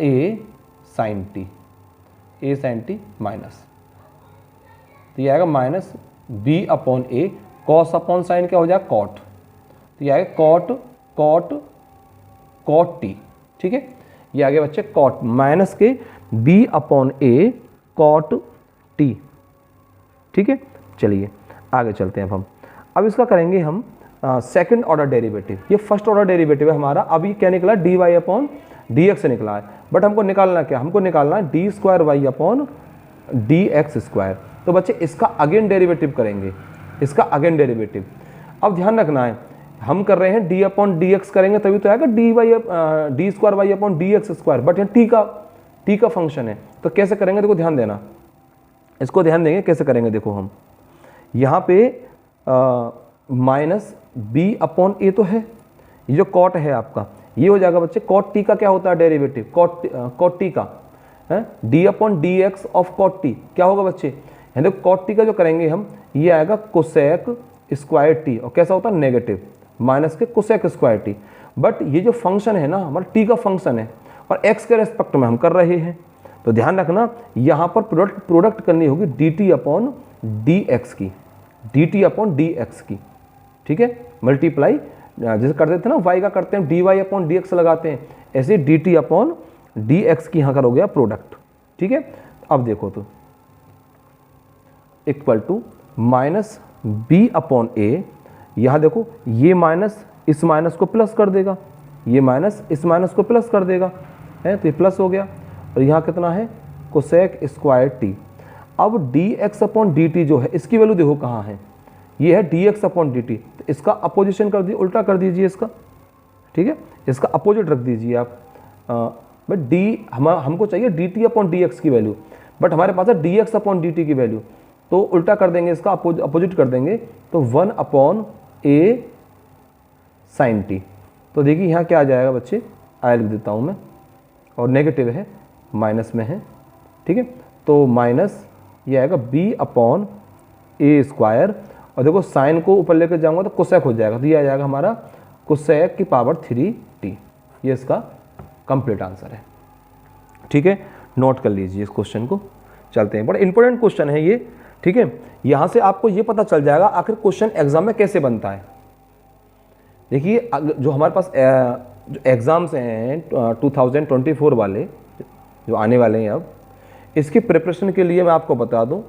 ए साइन टी माइनस, तो ये आएगा माइनस बी अपॉन ए, कॉस अपॉन साइन क्या हो जाएगा कॉट, तो ये आएगा कॉट कॉट टी, ठीक है, ये आ गया बच्चे कॉट माइनस के b upon a cot t, ठीक है। चलिए आगे चलते हैं अब इसका करेंगे हम सेकंड ऑर्डर डेरिवेटिव। ये फर्स्ट ऑर्डर डेरिवेटिव है हमारा। अभी क्या निकला, dy अपॉन dx से निकला है, बट हमको निकालना क्या, हमको निकालना है d square y upon d x square. तो बच्चे इसका अगेन डेरिवेटिव करेंगे, इसका अगेन डेरिवेटिव। अब ध्यान रखना है हम कर रहे हैं डी अपॉन डी एक्स करेंगे तभी तो आएगा d square y upon d x square, but यहाँ टी का फंक्शन है तो कैसे करेंगे, देखो ध्यान देना, इसको ध्यान देंगे कैसे करेंगे। देखो हम यहाँ पे माइनस बी अपॉन ए तो है, ये जो कॉट है आपका ये हो जाएगा बच्चे, कॉट टी का क्या होता है डेरिवेटिव, कॉट टी का है d upon d x of cot t क्या होगा बच्चे, देखो कॉट टी का जो करेंगे हम ये आएगा कोसेक स्क्वायर टी, और कैसा होता है नेगेटिव माइनस के कोसेक स्क्वायर टी। बट ये जो फंक्शन है ना हमारा टी का फंक्शन है और एक्स के रेस्पेक्ट में हम कर रहे हैं, तो ध्यान रखना यहाँ पर प्रोडक्ट करनी होगी d t upon d x की, d t upon d x की, ठीक है, मल्टीप्लाई जैसे करते थे ना वाई का करते हैं d y upon d x लगाते हैं, ऐसे d t upon d x की यहाँ का हो गया प्रोडक्ट, ठीक है। अब देखो तो equal to minus b upon a, यहाँ देखो ये माइनस इस माइनस को प्लस कर देगा, ये माइनस इस माइनस को प्लस कर देगा, है तो ये प्लस हो गया, और यहाँ कितना है कोसेक स्क्वायर टी। अब D x upon d T जो है इसकी वैल्यू देखो कहाँ है, ये है D x upon d t, तो इसका अपोजिशन कर दीजिए, उल्टा कर दीजिए इसका, ठीक है, इसका अपोजिट रख दीजिए आप। बट डी हमको चाहिए D t upon d x की वैल्यू, बट हमारे पास है D x upon d T की वैल्यू, तो उल्टा कर देंगे इसका, अपोजिट कर देंगे, तो 1 अपॉन ए साइन टी। तो देखिए यहाँ क्या आ जाएगा बच्चे, आया लिख देता हूँ मैं, और नेगेटिव है माइनस में है, ठीक है, तो माइनस ये आएगा बी अपॉन ए स्क्वायर, और देखो साइन को ऊपर लेकर जाऊँगा तो कोसेक हो जाएगा, तो ये आ जाएगा हमारा कोसेक की पावर 3t। ये इसका कंप्लीट आंसर है, ठीक है, नोट कर लीजिए इस क्वेश्चन को। चलते हैं, बड़ा इंपॉर्टेंट क्वेश्चन है ये, ठीक है, यहाँ से आपको ये पता चल जाएगा आखिर क्वेश्चन एग्जाम में कैसे बनता है। देखिए जो हमारे पास जो एग्ज़ाम्स हैं 2024 वाले जो आने वाले हैं, अब इसकी प्रिपरेशन के लिए मैं आपको बता दूं,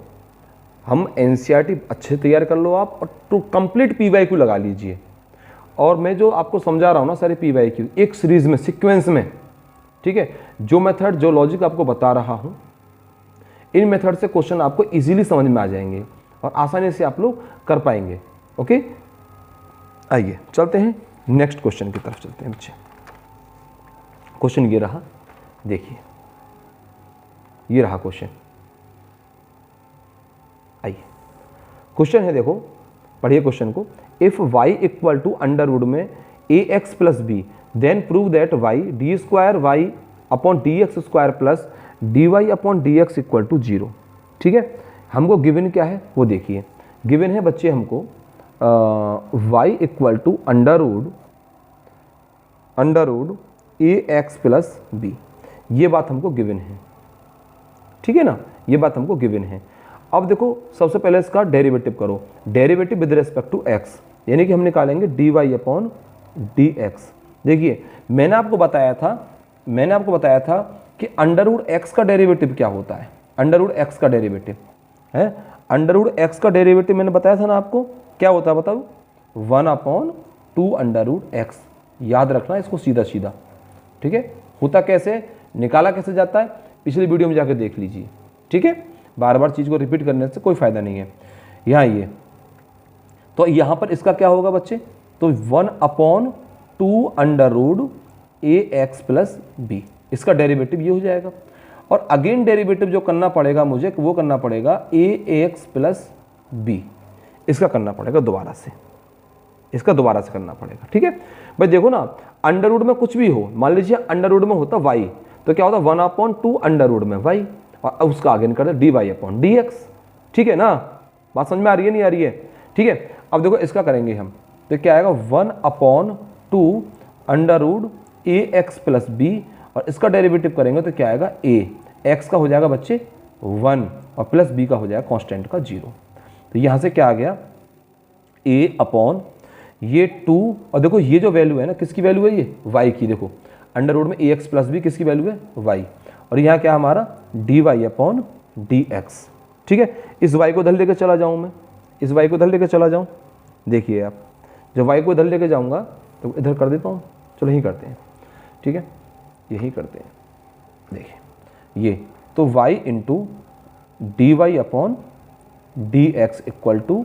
हम एनसीईआरटी अच्छे तैयार कर लो आप, और टू कंप्लीट पीवाईक्यू लगा लीजिए। और मैं जो आपको समझा रहा हूँ ना सारे पीवाईक्यू एक सीरीज़ में, सीक्वेंस में, ठीक है, जो मेथड जो लॉजिक आपको बता रहा हूँ, इन मेथड से क्वेश्चन आपको इजीली समझ में आ जाएंगे और आसानी से आप लोग कर पाएंगे। ओके, आइए चलते हैं नेक्स्ट क्वेश्चन की तरफ चलते हैं बच्चे। क्वेश्चन ये रहा, देखिए ये रहा क्वेश्चन। आइए क्वेश्चन है, देखो पढ़िए क्वेश्चन को। If y equal to under root में a x plus b then prove that y d square y upon d x square plus d y upon d x equal to 0। ठीक है, हमको गिवन क्या है वो देखिए। गिवन है बच्चे हमको y equal to under root a x plus b, ये बात हमको गिवन है। ठीक है ना, ये बात हमको गिवन है। अब देखो सबसे पहले इसका डेरिवेटिव करो, derivative with respect to x, यानी कि हम निकालेंगे d y upon d x. देखिए मैंने आपको बताया था कि अंडर रूट एक्स का डेरिवेटिव क्या होता है। अंडर रूट एक्स का डेरिवेटिव है, अंडर रूट एक्स का डेरिवेटिव मैंने बताया था ना आपको, क्या होता है बताओ, 1 अपॉन 2 अंडर रूट एक्स। याद रखना इसको सीधा सीधा। ठीक है, होता कैसे, निकाला कैसे जाता है, पिछली वीडियो में जाकर देख लीजिए। ठीक है, बार बार चीज़ को रिपीट करने से कोई फ़ायदा नहीं है। यहाँ ये तो यहाँ पर इसका क्या होगा बच्चे, तो 1 upon 2 under root a x plus B, इसका डेरिवेटिव ये हो जाएगा। और अगेन डेरिवेटिव जो करना पड़ेगा मुझे, वो करना पड़ेगा ए एक्स प्लस बी, इसका करना पड़ेगा दोबारा से, इसका दोबारा से करना पड़ेगा। ठीक है भाई, देखो ना अंडर रूट में कुछ भी हो, मान लीजिए अंडर रूट में होता वाई, तो क्या होता 1 अपॉन 2 अंडर रूट में वाई, और उसका आगे कर दे d y upon d x. ठीक है ना, बात समझ में आ रही है नहीं आ रही है। ठीक है, अब देखो इसका करेंगे हम, तो क्या आएगा 1 upon 2 under root a x plus B, और इसका डेरिवेटिव करेंगे तो क्या आएगा, ए एक्स का हो जाएगा बच्चे 1 और प्लस बी का हो जाएगा कांस्टेंट का 0। तो यहाँ से क्या आ गया, ए अपॉन, ये 2 और देखो ये जो वैल्यू है ना किसकी वैल्यू है, ये y की। देखो अंडर रूट में ax प्लस बी किसकी वैल्यू है, y। और यहाँ क्या हमारा dy अपॉन dx। ठीक है, इस y को इधर लेकर चला जाऊँ मैं, इस y को इधर लेकर चला जाऊँ। देखिए आप, जब y को इधर लेकर जाऊँगा तो इधर कर देता हूँ, चलो यही करते हैं। ठीक है, यही करते हैं। देखिए ये तो y into d y upon d x equal to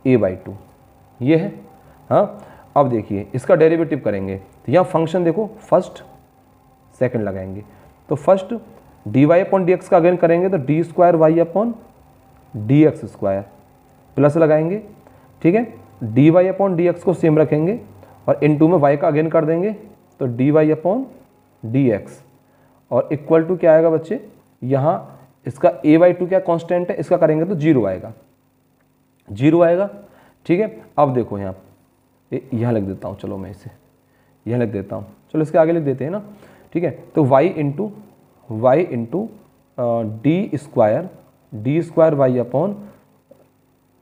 a/2 ये है। हाँ, अब देखिए इसका डेरिवेटिव करेंगे तो यहाँ फंक्शन देखो फर्स्ट सेकंड लगाएंगे, तो first d y upon d x का अगेन करेंगे तो d square y upon d x square plus लगाएंगे। ठीक है, d y upon d x को सेम रखेंगे और इनटू में वाई का अगेन कर देंगे तो d y upon d x और इक्वल टू क्या आएगा बच्चे, यहाँ इसका a/2 क्या कांस्टेंट है, इसका करेंगे तो 0 आएगा, 0 आएगा। ठीक है, अब देखो यहाँ लिख देता हूँ, चलो मैं इसे यहाँ लिख देता हूँ, चलो इसके आगे लिख देते हैं ना। ठीक है, तो y into d square y upon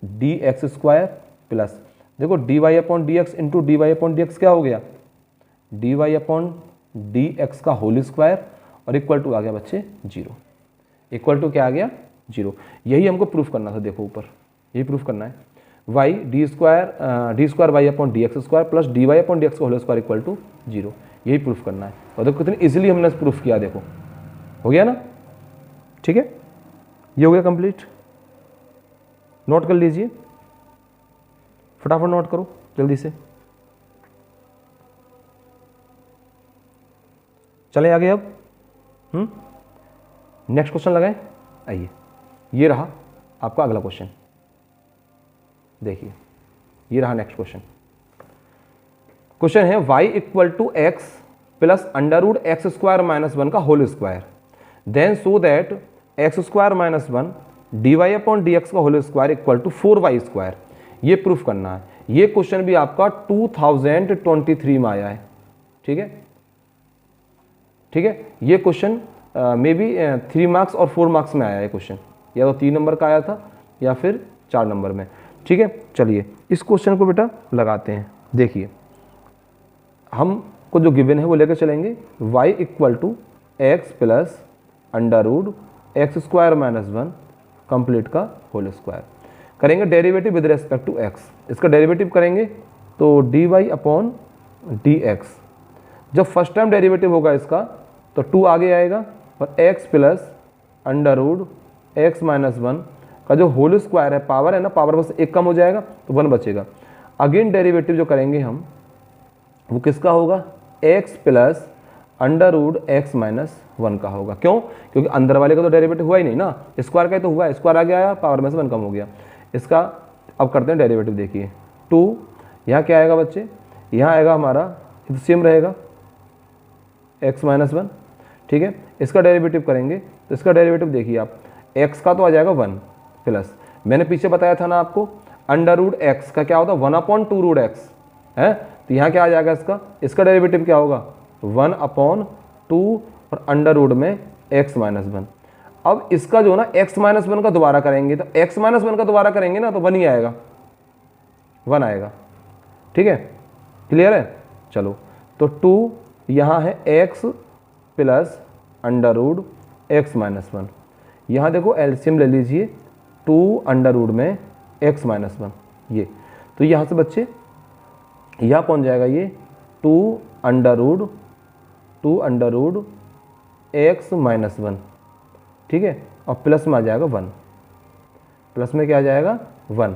d x square plus देखो d y upon d x into d y upon d x क्या हो गया, d y upon d x का होल स्क्वायर और इक्वल टू आ गया बच्चे 0। इक्वल टू क्या आ गया, 0। यही हमको प्रूफ करना था, देखो ऊपर यही प्रूफ करना है। y d square y upon d x square plus d y upon d x का होल स्क्वायर इक्वल टू 0, यही प्रूफ करना है। और देखो कितनी इजीली हमने प्रूफ किया, देखो हो गया ना। ठीक है, ये हो गया कंप्लीट। नोट कर लीजिए, फटाफट नोट करो जल्दी से। चलें आगे अब। नेक्स्ट क्वेश्चन लगाएं। आइए, ये रहा आपका अगला क्वेश्चन। देखिए ये रहा नेक्स्ट क्वेश्चन। क्वेश्चन है y equal to x plus under root x square minus 1 का whole square, then so that x square minus 1 d y upon d x का whole square equal to 4y square. ये प्रूफ करना है। ये क्वेश्चन भी आपका 2023 में आया है। ठीक है, ठीक है, ये क्वेश्चन मे बी 3 मार्क्स और 4 मार्क्स में आया है क्वेश्चन, या तो 3 नंबर का आया था या फिर 4 नंबर में। ठीक है, चलिए इस क्वेश्चन को बेटा लगाते हैं। देखिए हमको जो गिवन है वो लेकर चलेंगे, y equal to x plus under root x square minus 1 complete का होल स्क्वायर। करेंगे derivative with respect to x. इसका डेरिवेटिव करेंगे तो d y upon d x. जब फर्स्ट टाइम डेरिवेटिव होगा इसका तो 2 आगे आएगा और x plus under root x minus 1 का जो होल स्क्वायर है, पावर है ना, पावर बस एक कम हो जाएगा तो 1 बचेगा। अगेन डेरिवेटिव जो करेंगे हम वो किसका होगा, x plus under root x minus 1 का होगा। क्यों, क्योंकि अंदर वाले का तो डेरिवेटिव हुआ ही नहीं ना, स्क्वायर का ही तो हुआ है, स्क्वायर आगे आया, पावर में से 1 कम हो गया। इसका अब करते हैं डेरिवेटिव। देखिए 2 यहाँ क्या आएगा बच्चे, यहाँ आएगा हमारा सेम रहेगा x माइनस 1। ठीक है, इसका डेरिवेटिव करेंगे तो इसका डेरिवेटिव देखिए आप, x का तो आ जाएगा 1 प्लस, मैंने पीछे बताया था ना आपको अंडर रूट एक्स का क्या होता है 1 अपॉन 2 रूट एक्स है, तो यहाँ क्या आ जाएगा इसका डेरिवेटिव क्या होगा 1 अपॉन 2 और अंडर रूट में x माइनस 1। अब इसका जो ना x माइनस 1 का दोबारा करेंगे तो x माइनस 1 का दोबारा करेंगे ना तो 1 ही आएगा, 1 आएगा। ठीक है, क्लियर है। चलो तो 2 यहाँ है x plus under root x minus 1। यहाँ देखो एलसीएम ले लीजिए, 2 अंडर रूट में x माइनस 1 ये, तो यहाँ से बच्चे यहाँ पहुँच जाएगा ये 2 अंडर रूट एक्स माइनस 1। ठीक है, और प्लस में आ जाएगा 1, प्लस में क्या आ जाएगा 1।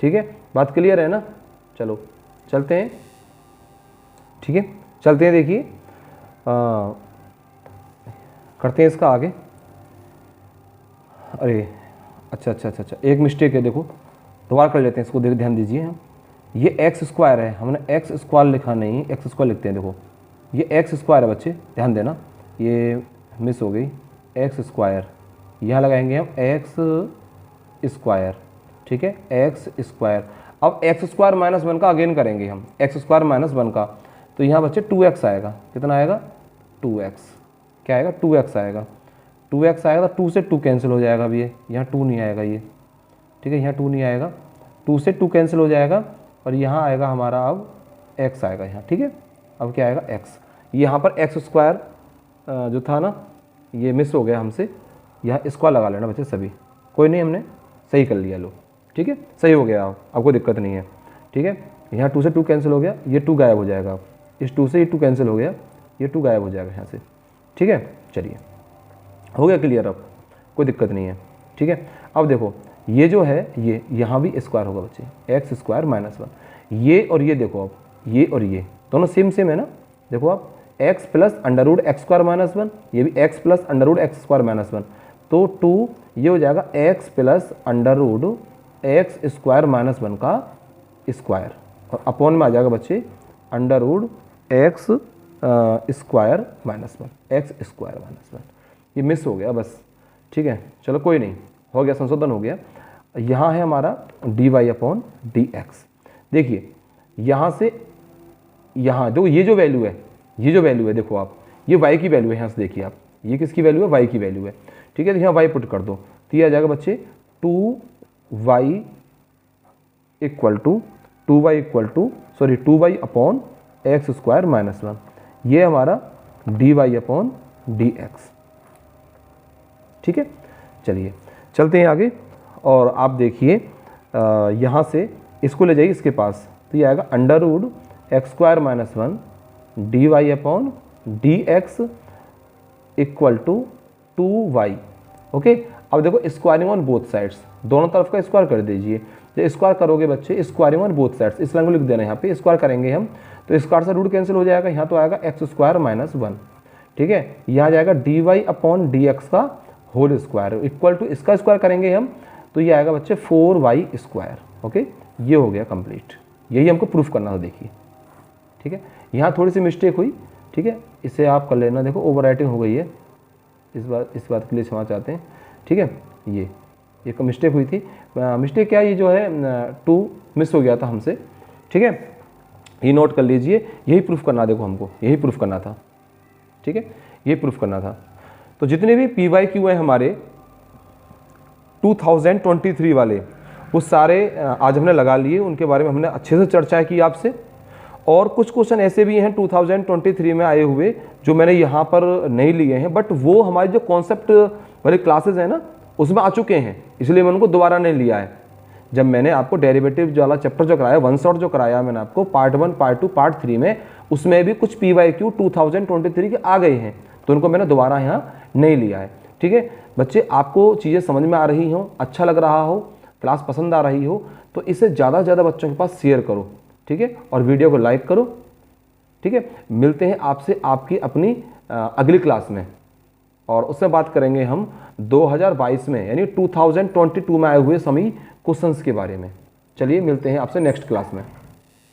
ठीक है, बात क्लियर है ना। चलो चलते हैं। ठीक है, चलते हैं। देखिए करते हैं इसका आगे। अरे अच्छा, एक मिस्टेक है, देखो दोबारा कर लेते हैं इसको, ध्यान दीजिए। हम ये एक्स स्क्वायर है, हमने एक्स स्क्वायर लिखा नहीं, एक्स स्क्वायर लिखते हैं। देखो ये एक्स स्क्वायर है बच्चे, ध्यान देना, ये मिस हो गई, एक्स स्क्वायर यहाँ लगाएंगे हम एक्स स्क्वायर। ठीक है, एक्स स्क्वायर। अब एक्स स्क्वायर माइनस 1 का अगेन करेंगे हम, एक्स स्क्वायर माइनस 1 का, तो यहाँ बच्चे 2x आएगा। कितना आएगा 2x, क्या आएगा 2x आएगा, 2x आएगा तो 2 से 2 कैंसिल हो जाएगा। अब ये यहाँ 2 नहीं आएगा ये, ठीक है, यहाँ 2 नहीं आएगा, 2 से 2 कैंसिल हो जाएगा और यहाँ आएगा हमारा अब x आएगा यहाँ, ठीक है। अब क्या आएगा x, यहाँ पर x स्क्वायर जो था ना ये मिस हो गया हमसे, यहाँ स्क्वायर लगा लेना बच्चे सभी, कोई नहीं हमने सही कर लिया, लो ठीक है, सही हो गया, अब कोई दिक्कत नहीं है, ठीक है। यहाँ 2 से 2 कैंसिल हो गया, ये 2 गायब हो जाएगा, अब इस 2 से ये 2 कैंसिल हो गया, ये 2 गायब हो जाएगा यहाँ से, ठीक है। चलिए हो गया क्लियर, अब कोई दिक्कत नहीं है, ठीक है। अब देखो ये जो है ये यहाँ भी स्क्वायर होगा बच्चे, एक्स स्क्वायर माइनस 1, ये और ये देखो, अब ये और ये दोनों सेम सेम है ना, देखो आप x plus under root x square minus 1, ये भी x plus under root x square minus 1, तो 2 ये हो जाएगा x plus under root x square minus 1 का स्क्वायर, और अपॉन में आ जाएगा बच्चे under root x square minus 1, x square minus 1, ये मिस हो गया बस, ठीक है। चलो कोई नहीं, हो गया, संशोधन हो गया। यहाँ है हमारा dy अपॉन डी एक्स, देखिए यहाँ से यहाँ जो ये जो वैल्यू है, ये जो वैल्यू है देखो आप, ये y की वैल्यू है, यहाँ से देखिए आप, ये किसकी वैल्यू है, y की वैल्यू है, ठीक है। तो यहाँ y पुट कर दो, तो ये आ जाएगा बच्चे 2y equal to 2y upon x square minus 1, ये हमारा dy अपॉन डी एक्स, ठीक है। चलिए चलते हैं आगे, और आप देखिए यहाँ से इसको ले जाइए इसके पास, तो ये आएगा under root x square minus 1 d y upon d x equal to 2y, okay. अब देखो स्क्वायरिंग ऑन बोथ साइड्स, दोनों तरफ का स्क्वायर कर दीजिए, जब स्क्वायर करोगे बच्चे स्क्वायरिंग ऑन बोथ साइड्स, इस लाइन को लिख देना, यहाँ पे स्क्वायर करेंगे हम, तो स्क्वायर से रूट कैंसिल हो जाएगा, यहाँ तो आएगा एक्स स्क्वायर माइनस 1, ठीक है। यहाँ जाएगा d y upon d x का होल स्क्वायर इक्वल टू इसका स्क्वायर करेंगे हम, तो ये आएगा बच्चे 4y स्क्वायर, ओके। ये हो गया कंप्लीट, यही हमको प्रूफ करना था, देखिए ठीक है। यहाँ थोड़ी सी मिस्टेक हुई, ठीक है, इसे आप कर लेना, देखो ओवर राइटिंग हो गई है, इस बात के लिए क्षमा चाहते हैं, ठीक है। ये मिस्टेक हुई थी, मिस्टेक क्या, ये जो है 2 मिस हो गया था हमसे, ठीक है, ये नोट कर लीजिए, यही प्रूफ करना, देखो हमको यही प्रूफ करना था, ठीक है, ये प्रूफ करना था। तो जितने भी PYQ हैं हमारे 2023 वाले, वो सारे आज हमने लगा लिए, उनके बारे में हमने अच्छे से चर्चा की आपसे, और कुछ क्वेश्चन ऐसे भी हैं 2023 में आए हुए जो मैंने यहाँ पर नहीं लिए हैं, बट वो हमारे जो कॉन्सेप्ट वाली क्लासेस हैं ना उसमें आ चुके हैं, इसलिए मैंने उनको दोबारा नहीं लिया है। जब मैंने आपको डेरिवेटिव वाला चैप्टर जो कराया, वन शॉट जो कराया मैंने आपको पार्ट 1, पार्ट 2, पार्ट 3 में, उसमें भी कुछ PYQ 2023 के आ गए हैं, तो उनको मैंने दोबारा यहाँ नहीं लिया है, ठीक है। बच्चे आपको चीज़ें समझ में आ रही हो, अच्छा लग रहा हो, क्लास पसंद आ रही हो, तो इसे ज़्यादा से ज़्यादा बच्चों के पास शेयर करो, ठीक है, और वीडियो को लाइक करो, ठीक है। मिलते हैं आपसे आपकी अपनी अगली क्लास में, और उसमें बात करेंगे हम 2022 में यानी 2022 में आए हुए सभी क्वेश्चंस के बारे में। चलिए मिलते हैं आपसे नेक्स्ट क्लास में।